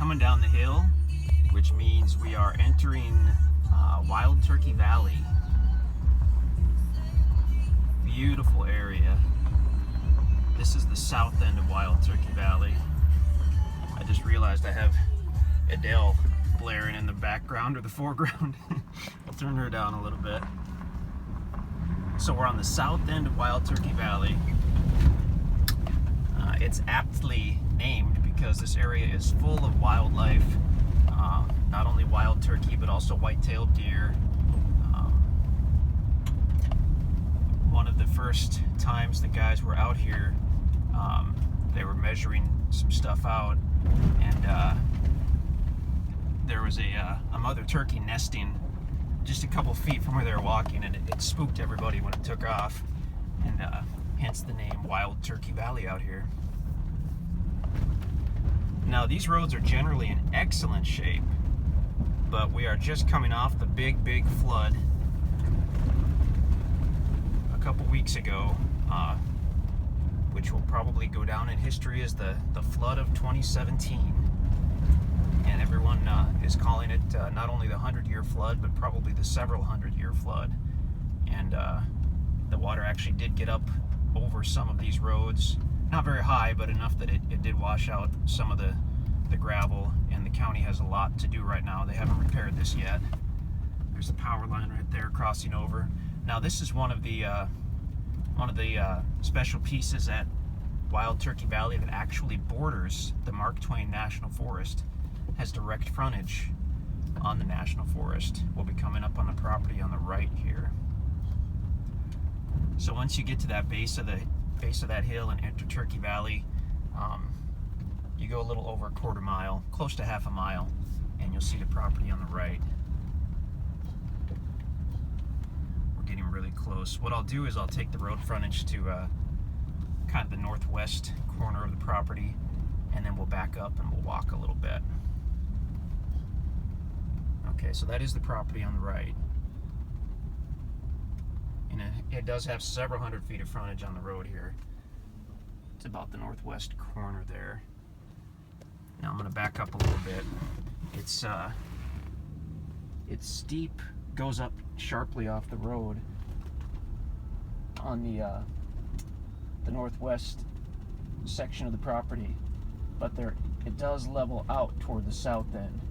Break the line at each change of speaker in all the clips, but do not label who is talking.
coming down the hill, which means we are entering Wild Turkey Valley. Beautiful area. This is the south end of Wild Turkey Valley. I just realized I have Adele blaring in the background or the foreground. I'll turn her down a little bit. So we're on the south end of Wild Turkey Valley. It's aptly named because this area is full of wildlife. Not only wild turkey, but also white-tailed deer. One of the first times the guys were out here, they were measuring some stuff out, and there was a mother turkey nesting just a couple feet from where they were walking, and it spooked everybody when it took off, and hence the name Wild Turkey Valley out here. Now, these roads are generally in excellent shape, but we are just coming off the big flood a couple weeks ago, which will probably go down in history as the flood of 2017. And everyone is calling it not only the 100-year flood, but probably the several 100-year flood. And the water actually did get up over some of these roads. Not very high, but enough that it did wash out some of the gravel, and the county has a lot to do right now. They haven't repaired this yet. There's the power line right there crossing over. Now, this is one of the special pieces at Wild Turkey Valley that actually borders the Mark Twain National Forest, has direct frontage on the National Forest. We'll be coming up on the property on the right here. So once you get to that base of that hill and enter Turkey Valley, you go a little over a quarter mile, close to half a mile, and you'll see the property on the right. We're getting really close. What I'll do is I'll take the road frontage to kind of the northwest corner of the property, and then we'll back up and we'll walk a little bit. Okay, so that is the property on the right. And it does have several hundred feet of frontage on the road here. It's about the northwest corner there. Now I'm going to back up a little bit. It's steep, goes up sharply off the road on the northwest section of the property, but it does level out toward the south end,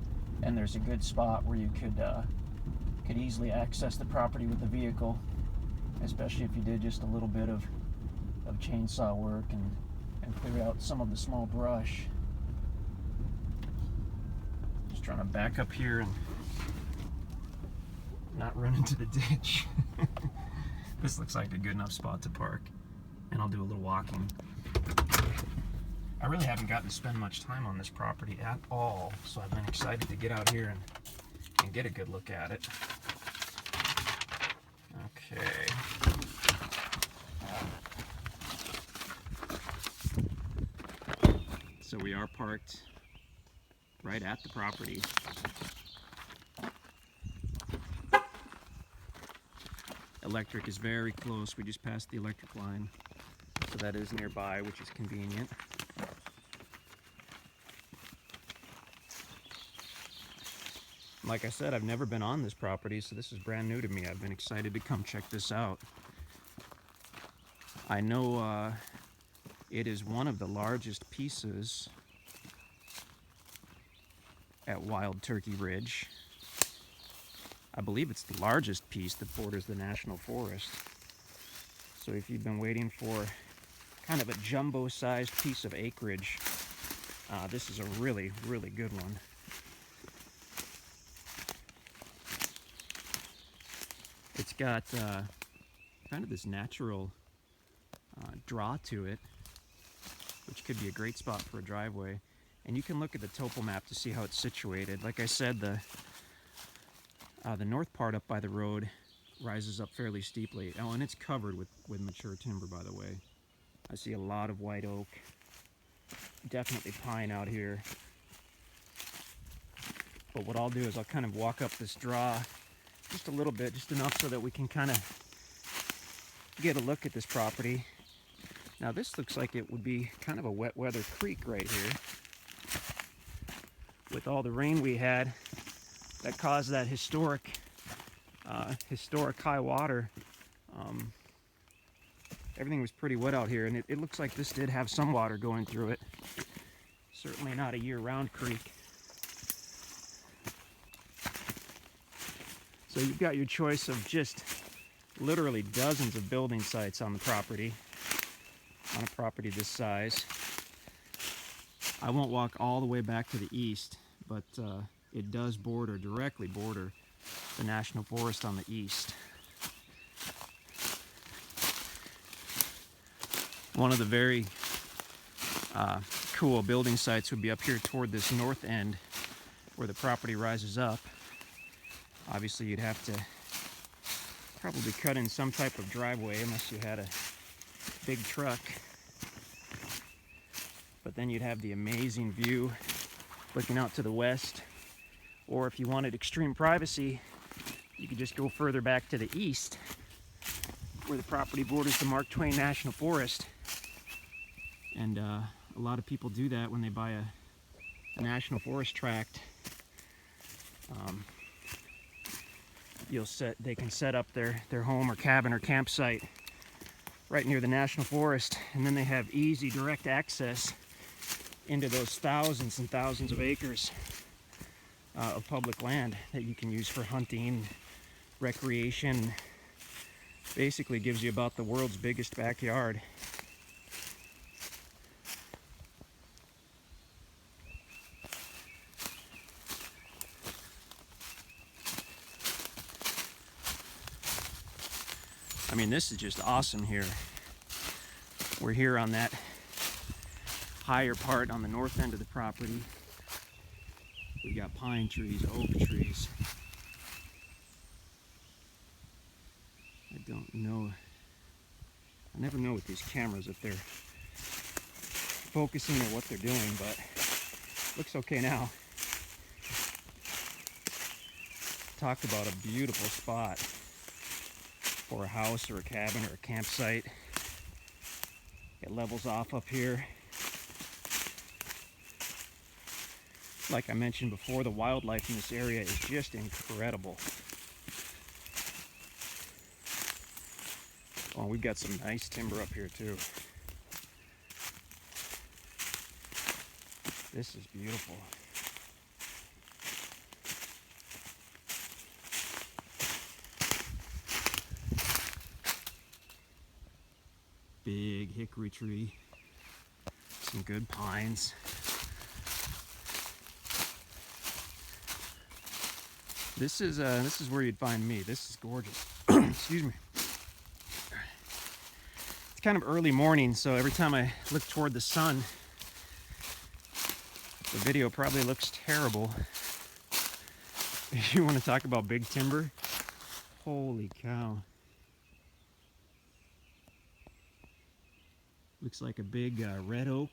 and there's a good spot where you could easily access the property with the vehicle, especially if you did just a little bit of chainsaw work and clear out some of the small brush. Just trying to back up here and not run into the ditch. This looks like a good enough spot to park, and I'll do a little walking. I really haven't gotten to spend much time on this property at all, so I've been excited to get out here and get a good look at it. Okay. So we are parked right at the property. Electric is very close. We just passed the electric line, so that is nearby, which is convenient. Like I said, I've never been on this property, so this is brand new to me. I've been excited to come check this out. I know it is one of the largest pieces at Wild Turkey Ridge. I believe it's the largest piece that borders the National Forest. So if you've been waiting for kind of a jumbo-sized piece of acreage, this is a really, really good one. It's got kind of this natural draw to it, which could be a great spot for a driveway. And you can look at the topo map to see how it's situated. Like I said, the north part up by the road rises up fairly steeply. Oh, and it's covered with mature timber, by the way. I see a lot of white oak, definitely pine out here. But what I'll do is I'll kind of walk up this draw just a little bit, just enough so that we can kind of get a look at this property. Now this looks like it would be kind of a wet weather creek right here. with all the rain we had that caused that historic high water. Everything was pretty wet out here, and it looks like this did have some water going through it. Certainly not a year-round creek. So you've got your choice of just literally dozens of building sites on the property, on a property this size. I won't walk all the way back to the east, but it does directly border the National Forest on the east. One of the very cool building sites would be up here toward this north end where the property rises up. Obviously you'd have to probably cut in some type of driveway unless you had a big truck. But then you'd have the amazing view looking out to the west. Or if you wanted extreme privacy, you could just go further back to the east where the property borders the Mark Twain National Forest. And a lot of people do that when they buy a National Forest tract. They can set up their home or cabin or campsite right near the National Forest, and then they have easy direct access into those thousands and thousands of acres of public land that you can use for hunting, recreation. Basically gives you about the world's biggest backyard. I mean, this is just awesome here. We're here on that higher part on the north end of the property. We got pine trees, oak trees. I don't know. I never know with these cameras if they're focusing or what they're doing, but looks okay now. Talk about a beautiful spot for a house or a cabin or a campsite. It levels off up here. Like I mentioned before, the wildlife in this area is just incredible. Oh, we've got some nice timber up here too. This is beautiful. Big hickory tree, some good pines. This is where you'd find me. This is gorgeous. Excuse me. It's kind of early morning, so every time I look toward the sun, the video probably looks terrible. If you want to talk about big timber, holy cow. Looks like a big red oak,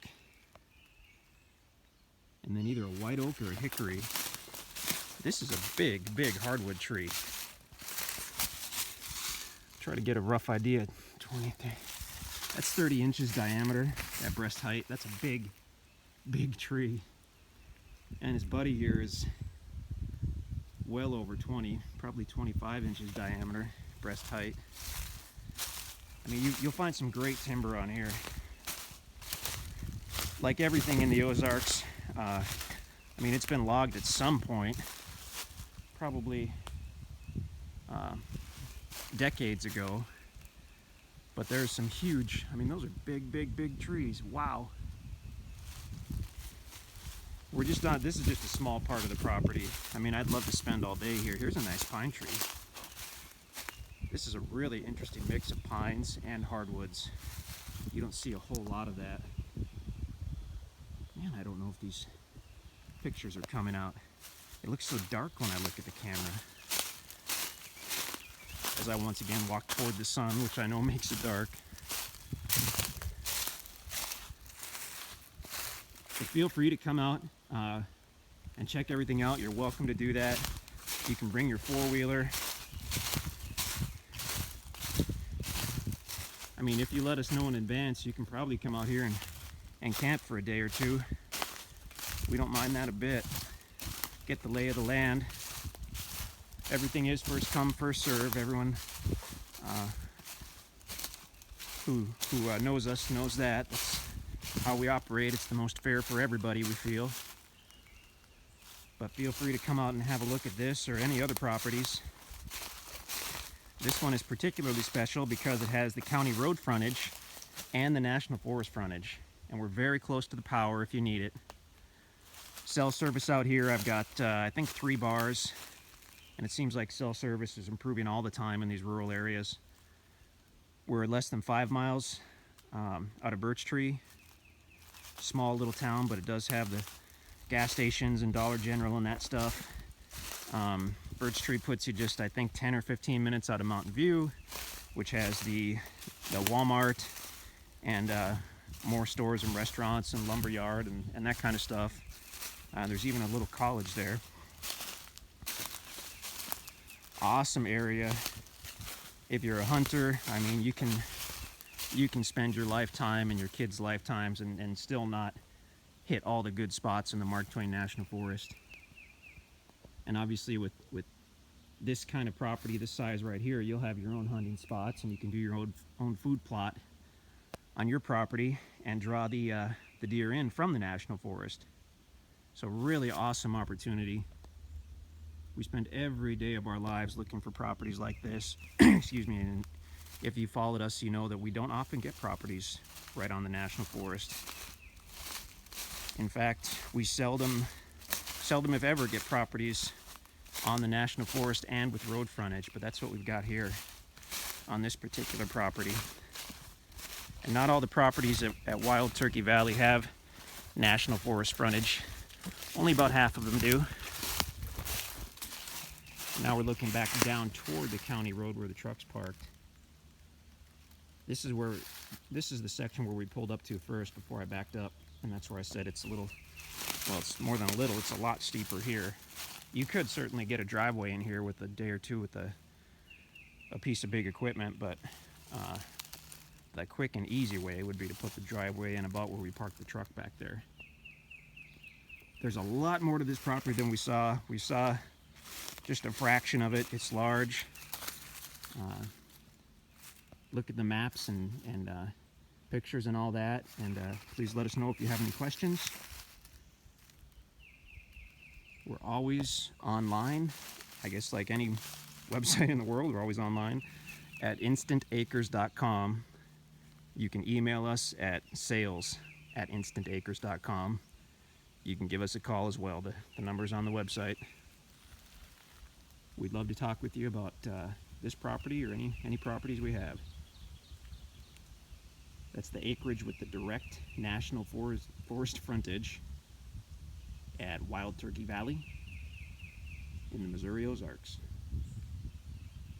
and then either a white oak or a hickory. This is a big, big hardwood tree. Try to get a rough idea. 23. That's 30 inches diameter at breast height. That's a big, big tree. And his buddy here is well over 20, probably 25 inches diameter, breast height. I mean, you'll find some great timber on here. Like everything in the Ozarks, I mean, it's been logged at some point, probably decades ago. But there's some huge, I mean, those are big, big, big trees. Wow. We're just not, this is just a small part of the property. I mean, I'd love to spend all day here. Here's a nice pine tree. This is a really interesting mix of pines and hardwoods. You don't see a whole lot of that. Man, I don't know if these pictures are coming out. It looks so dark when I look at the camera. As I once again walk toward the sun, which I know makes it dark. So feel free to come out and check everything out. You're welcome to do that. You can bring your four-wheeler. I mean, if you let us know in advance, you can probably come out here and camp for a day or two. We don't mind that a bit. get the lay of the land. Everything is first come, first serve. Everyone who knows us knows that. That's how we operate. It's the most fair for everybody, we feel. But feel free to come out and have a look at this or any other properties. This one is particularly special because it has the county road frontage and the national forest frontage. And we're very close to the power if you need it. Cell service out here, I've got, I think 3 bars. And it seems like cell service is improving all the time in these rural areas. We're less than 5 miles out of Birch Tree. Small little town, but it does have the gas stations and Dollar General and that stuff. Birch Tree puts you just, I think, 10 or 15 minutes out of Mountain View, which has the Walmart and more stores and restaurants and lumberyard and that kind of stuff. There's even a little college there. Awesome area. If you're a hunter, I mean, you can spend your lifetime and your kids' lifetimes and still not hit all the good spots in the Mark Twain National Forest. And obviously with this kind of property, this size right here, you'll have your own hunting spots and you can do your own food plot on your property and draw the deer in from the National Forest. So really awesome opportunity. We spend every day of our lives looking for properties like this. Excuse me. And if you followed us, you know that we don't often get properties right on the National Forest. In fact, we seldom if ever get properties on the National Forest and with road frontage, but that's what we've got here on this particular property. And not all the properties at Wild Turkey Valley have National Forest frontage. Only about half of them do. Now we're looking back down toward the county road where the truck's parked. This is the section where we pulled up to first before I backed up, and that's where I said it's a little, well, it's more than a little, it's a lot steeper here. You could certainly get a driveway in here with a day or two with a piece of big equipment, but the quick and easy way would be to put the driveway in about where we parked the truck back there. There's a lot more to this property than we saw. We saw just a fraction of it. It's large. Look at the maps and pictures and all that, and please let us know if you have any questions. We're always online, I guess like any website in the world, we're always online at InstantAcres.com. You can email us at sales@InstantAcres.com. You can give us a call as well. The number's on the website. We'd love to talk with you about this property or any properties we have. That's the acreage with the direct National Forest frontage at Wild Turkey Valley in the Missouri Ozarks.